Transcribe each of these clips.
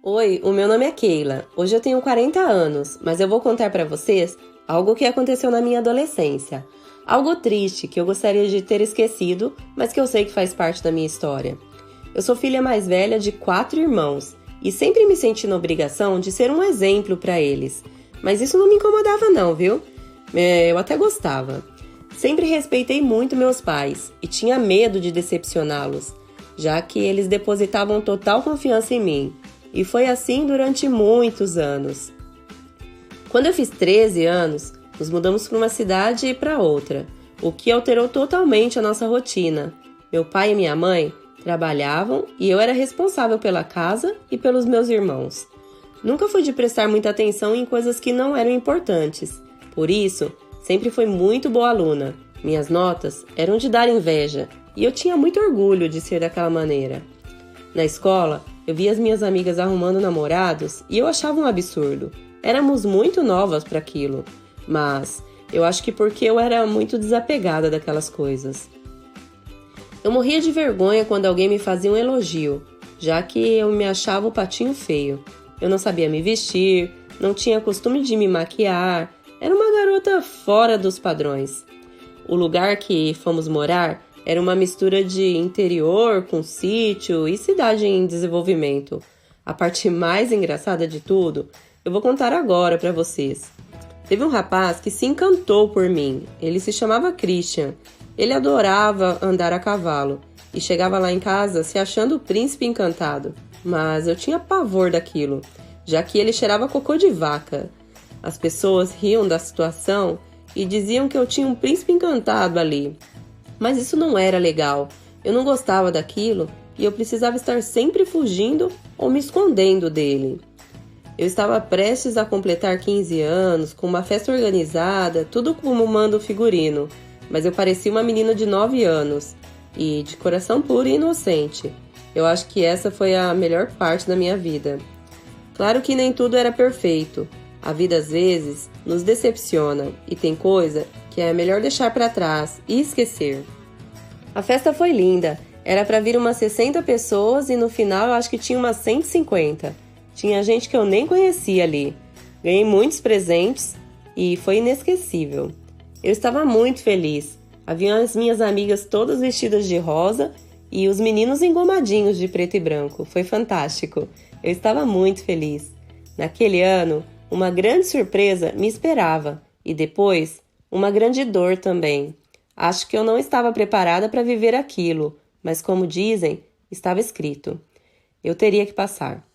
Oi, o meu nome é Keila. Hoje eu tenho 40 anos, mas eu vou contar para vocês algo que aconteceu na minha adolescência. Algo triste que eu gostaria de ter esquecido, mas que eu sei que faz parte da minha história. Eu sou filha mais velha de 4 irmãos e sempre me senti na obrigação de ser um exemplo para eles. Mas isso não me incomodava não, viu? Eu até gostava. Sempre respeitei muito meus pais e tinha medo de decepcioná-los, já que eles depositavam total confiança em mim. E foi assim durante muitos anos. Quando eu fiz 13 anos, nos mudamos para uma cidade e para outra, o que alterou totalmente a nossa rotina. Meu pai e minha mãe trabalhavam e eu era responsável pela casa e pelos meus irmãos. Nunca fui de prestar muita atenção em coisas que não eram importantes. Por isso, sempre fui muito boa aluna. Minhas notas eram de dar inveja e eu tinha muito orgulho de ser daquela maneira. Na escola, eu via as minhas amigas arrumando namorados e eu achava um absurdo. Éramos muito novas para aquilo, mas eu acho que porque eu era muito desapegada daquelas coisas. Eu morria de vergonha quando alguém me fazia um elogio, já que eu me achava o patinho feio. Eu não sabia me vestir, não tinha costume de me maquiar, era uma garota fora dos padrões. O lugar que fomos morar era uma mistura de interior com sítio e cidade em desenvolvimento. A parte mais engraçada de tudo, eu vou contar agora para vocês. Teve um rapaz que se encantou por mim. Ele se chamava Christian. Ele adorava andar a cavalo e chegava lá em casa se achando o príncipe encantado. Mas eu tinha pavor daquilo, já que ele cheirava cocô de vaca. As pessoas riam da situação e diziam que eu tinha um príncipe encantado ali. Mas isso não era legal. Eu não gostava daquilo e eu precisava estar sempre fugindo ou me escondendo dele. Eu estava prestes a completar 15 anos, com uma festa organizada, tudo como manda o figurino, mas eu parecia uma menina de 9 anos e de coração puro e inocente. Eu acho que essa foi a melhor parte da minha vida. Claro que nem tudo era perfeito. A vida às vezes nos decepciona e tem coisa que é melhor deixar para trás e esquecer. A festa foi linda, era para vir umas 60 pessoas e no final eu acho que tinha umas 150. Tinha gente que eu nem conhecia ali. Ganhei muitos presentes e foi inesquecível. Eu estava muito feliz. Havia as minhas amigas todas vestidas de rosa e os meninos engomadinhos de preto e branco. Foi fantástico. Eu estava muito feliz. Naquele ano, uma grande surpresa me esperava e depois uma grande dor também. Acho que eu não estava preparada para viver aquilo, mas como dizem, estava escrito. Eu teria que passar.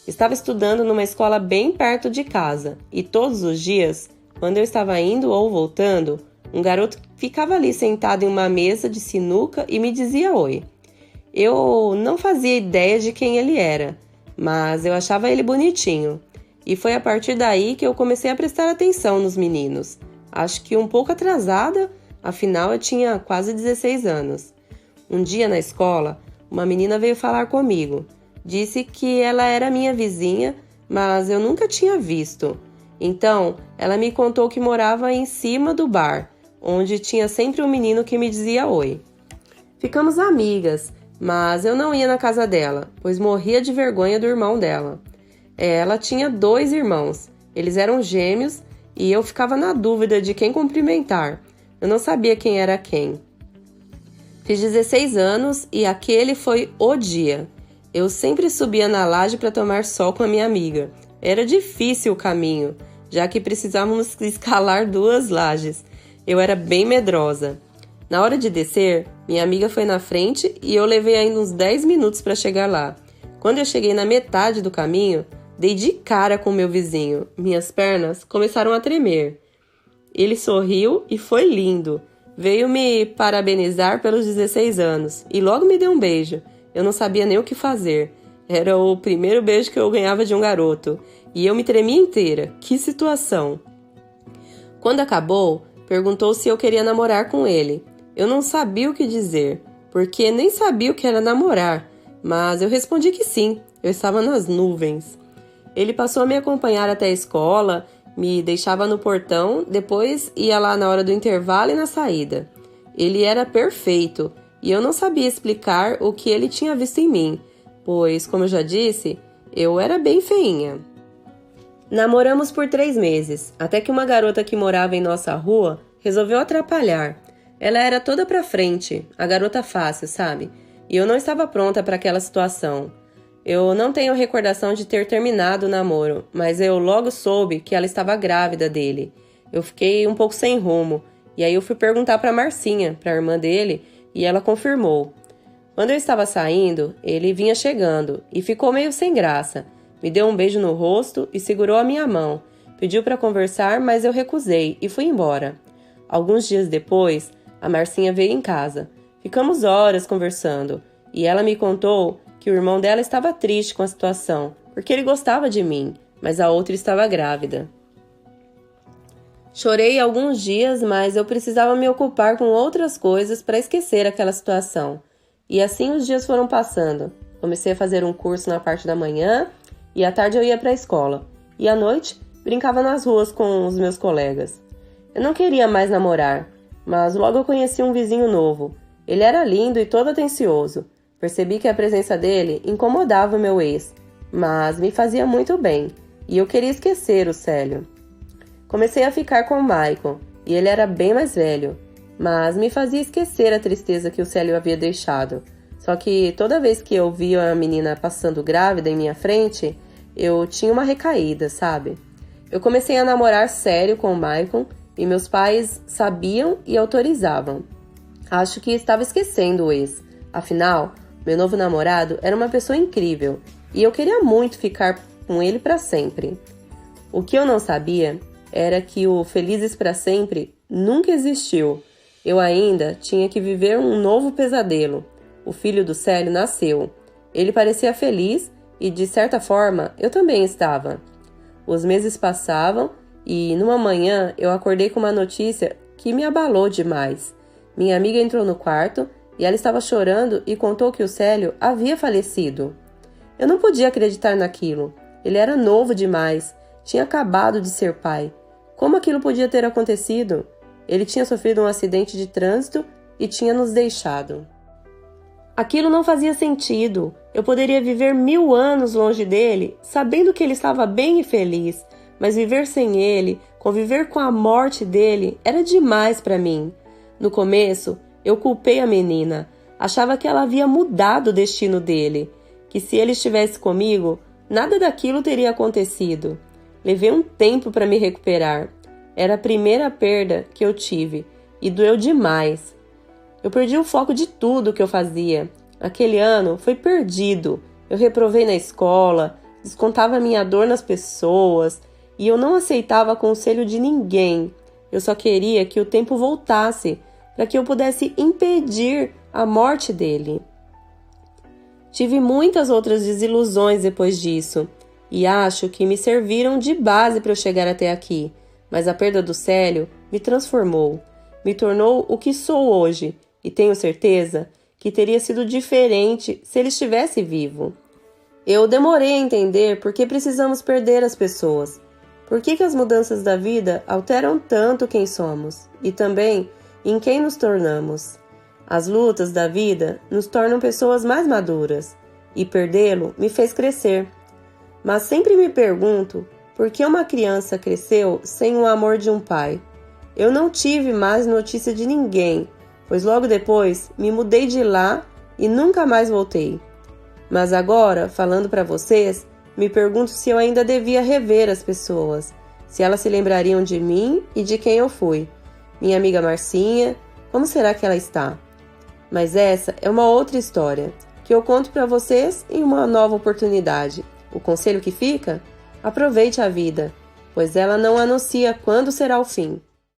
Estava estudando numa escola bem perto de casa e todos os dias, quando eu estava indo ou voltando, um garoto ficava ali sentado em uma mesa de sinuca e me dizia oi. Eu não fazia ideia de quem ele era, mas eu achava ele bonitinho. E foi a partir daí que eu comecei a prestar atenção nos meninos. Acho que um pouco atrasada, afinal eu tinha quase 16 anos. Um dia na escola, uma menina veio falar comigo. Disse que ela era minha vizinha, mas eu nunca tinha visto. Então, ela me contou que morava em cima do bar, onde tinha sempre um menino que me dizia oi. Ficamos amigas, mas eu não ia na casa dela, pois morria de vergonha do irmão dela. Ela tinha 2 irmãos, eles eram gêmeos e eu ficava na dúvida de quem cumprimentar. Eu não sabia quem era quem. Fiz 16 anos e aquele foi o dia. Eu sempre subia na laje para tomar sol com a minha amiga. Era difícil o caminho, já que precisávamos escalar 2 lajes. Eu era bem medrosa. Na hora de descer, minha amiga foi na frente e eu levei ainda uns 10 minutos para chegar lá. Quando eu cheguei na metade do caminho, dei de cara com meu vizinho. Minhas pernas começaram a tremer. Ele sorriu e foi lindo. Veio me parabenizar pelos 16 anos e logo me deu um beijo. Eu não sabia nem o que fazer. Era o primeiro beijo que eu ganhava de um garoto. E eu me tremia inteira. Que situação! Quando acabou, perguntou se eu queria namorar com ele. Eu não sabia o que dizer, porque nem sabia o que era namorar. Mas eu respondi que sim. Eu estava nas nuvens. Ele passou a me acompanhar até a escola, me deixava no portão, depois ia lá na hora do intervalo e na saída. Ele era perfeito e eu não sabia explicar o que ele tinha visto em mim, pois, como eu já disse, Eu era bem feinha. Namoramos por 3 meses, até que uma garota que morava em nossa rua resolveu atrapalhar. Ela era toda pra frente, a garota fácil, sabe? E eu não estava pronta para aquela situação. Eu não tenho recordação de ter terminado o namoro, mas eu logo soube que ela estava grávida dele. Eu fiquei um pouco sem rumo, e aí eu fui perguntar pra Marcinha, pra irmã dele, e ela confirmou. Quando eu estava saindo, ele vinha chegando e ficou meio sem graça. Me deu um beijo no rosto e segurou a minha mão. Pediu para conversar, mas eu recusei e fui embora. Alguns dias depois, a Marcinha veio em casa. Ficamos horas conversando e ela me contou que o irmão dela estava triste com a situação, porque ele gostava de mim, mas a outra estava grávida. Chorei alguns dias, mas eu precisava me ocupar com outras coisas para esquecer aquela situação. E assim os dias foram passando. Comecei a fazer um curso na parte da manhã e à tarde eu ia para a escola. E à noite, brincava nas ruas com os meus colegas. Eu não queria mais namorar, mas logo eu conheci um vizinho novo. Ele era lindo e todo atencioso. Percebi que a presença dele incomodava o meu ex, mas me fazia muito bem, e eu queria esquecer o Célio. Comecei a ficar com o Michael, e ele era bem mais velho, mas me fazia esquecer a tristeza que o Célio havia deixado. Só que toda vez que eu via a menina passando grávida em minha frente, eu tinha uma recaída, sabe? Eu comecei a namorar sério com o Michael, e meus pais sabiam e autorizavam. Acho que estava esquecendo o ex. Afinal, meu novo namorado era uma pessoa incrível e eu queria muito ficar com ele para sempre. O que eu não sabia era que o felizes para sempre nunca existiu. Eu ainda tinha que viver um novo pesadelo. O filho do Célio nasceu. Ele parecia feliz e, de certa forma, eu também estava. Os meses passavam e, numa manhã, eu acordei com uma notícia que me abalou demais. Minha amiga entrou no quarto e ela estava chorando e contou que o Célio havia falecido. Eu não podia acreditar naquilo. Ele era novo demais, tinha acabado de ser pai. Como aquilo podia ter acontecido? Ele tinha sofrido um acidente de trânsito e tinha nos deixado. Aquilo não fazia sentido. Eu poderia viver 1000 anos longe dele, sabendo que ele estava bem e feliz, mas viver sem ele, conviver com a morte dele, era demais para mim. No começo, eu culpei a menina. Achava que ela havia mudado o destino dele, que se ele estivesse comigo, nada daquilo teria acontecido. Levei um tempo para me recuperar. Era a primeira perda que eu tive e doeu demais. Eu perdi o foco de tudo que eu fazia. Aquele ano foi perdido. Eu reprovei na escola, descontava minha dor nas pessoas e eu não aceitava conselho de ninguém. Eu só queria que o tempo voltasse para que eu pudesse impedir a morte dele. Tive muitas outras desilusões depois disso e acho que me serviram de base para eu chegar até aqui, mas a perda do Célio me transformou, me tornou o que sou hoje e tenho certeza que teria sido diferente se ele estivesse vivo. Eu demorei a entender por que precisamos perder as pessoas, por que as mudanças da vida alteram tanto quem somos e também em quem nos tornamos. As lutas da vida nos tornam pessoas mais maduras e perdê-lo me fez crescer. Mas sempre me pergunto por que uma criança cresceu sem o amor de um pai. Eu não tive mais notícia de ninguém, pois logo depois me mudei de lá e nunca mais voltei. Mas agora, falando para vocês, me pergunto se eu ainda devia rever as pessoas, se elas se lembrariam de mim e de quem eu fui. Minha amiga Marcinha, como será que ela está? Mas essa é uma outra história, que eu conto para vocês em uma nova oportunidade. O conselho que fica? Aproveite a vida, pois ela não anuncia quando será o fim.